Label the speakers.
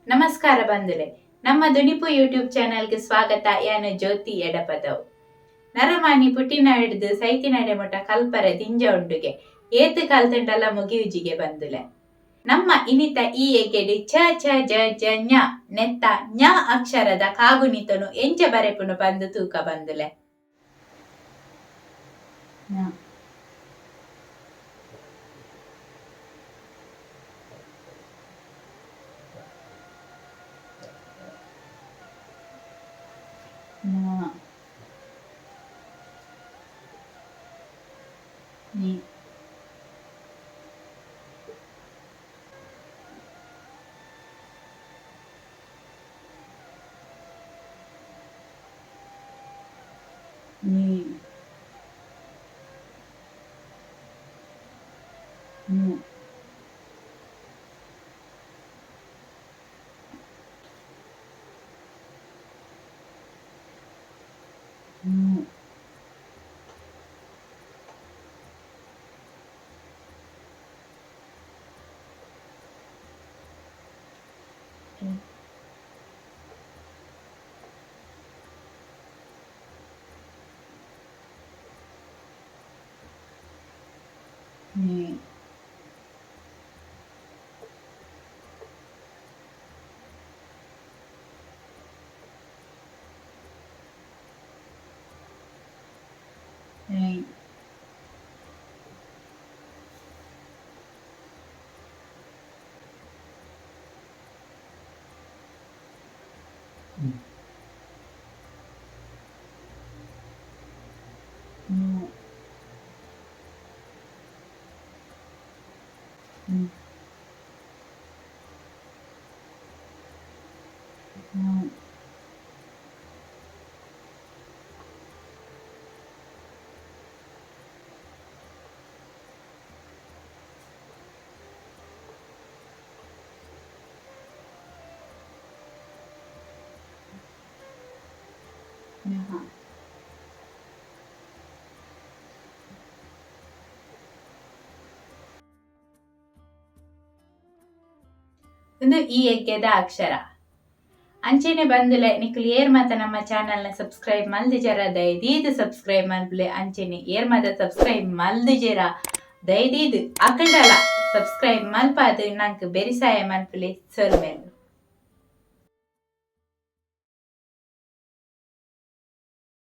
Speaker 1: ನಮಸ್ಕಾರ ಬಂಧುಲೆ, ನಮ್ಮ ದುನಿಪು ಯೂಟ್ಯೂಬ್ ಚಾನೆಲ್ಗೆ ಸ್ವಾಗತ. ಯಾನು ಜ್ಯೋತಿ ಎಡಪದವು. ನರಮಾನಿ ಪುಟ್ಟಿನ ಹಿಡಿದು ಸೈತಿನಡೆ ಮುಟ ಕಲ್ಪರೆ ತಿಂಜ ಉಂಡುಗೆ ಏತು ಕಲ್ತಂಡಲ್ಲ ಮುಗಿಯುಜಿಗೆ ಬಂದುಲೆ. ನಮ್ಮ ಇನಿತ ಈ ಎಗೆಡಿ ಚ ಛ ಜ ಜ ಞ ನೆತ್ತ ಞ ಅಕ್ಷರದ ಕಾಗುನಿತನು ಎಂಚ ಬರೆಪುನು ಬಂದು ತೂಕ ಬಂದುಲೆ. ni ni nu nu ni ni nu nu nu Aha. ಒಂದು ಈ ಎಗ್ಗೆದ ಅಕ್ಷರ ಅಂಚೆನೆ ಬಂದುಲೆ ನಿಕ್ಲು ಏರ್ ಮಾತ ನಮ್ಮ ಚಾನಲ್ನ ಸಬ್ಸ್ಕ್ರೈಬ್ ಮಲ್ದಿಜರ ದಯದೀದು ಸಬ್ಸ್ಕ್ರೈಬ್ ಮಲ್ಪುಲೆ. ಅಂಚೆನೆ ಏರ್ ಮಾತ ಸಬ್ಸ್ಕ್ರೈಬ್ ಮಲ್ದಿಜರ ದಯದೀದು ಅಕಂಡಲ ಸಬ್ಸ್ಕ್ರೈಬ್ ಮಲ್ಪಾದು ನಂಗೆ ಬೆರಿಸಾಯ ಮಲ್ಪುಲೆ ಸೊಲ್ಮೆಲು.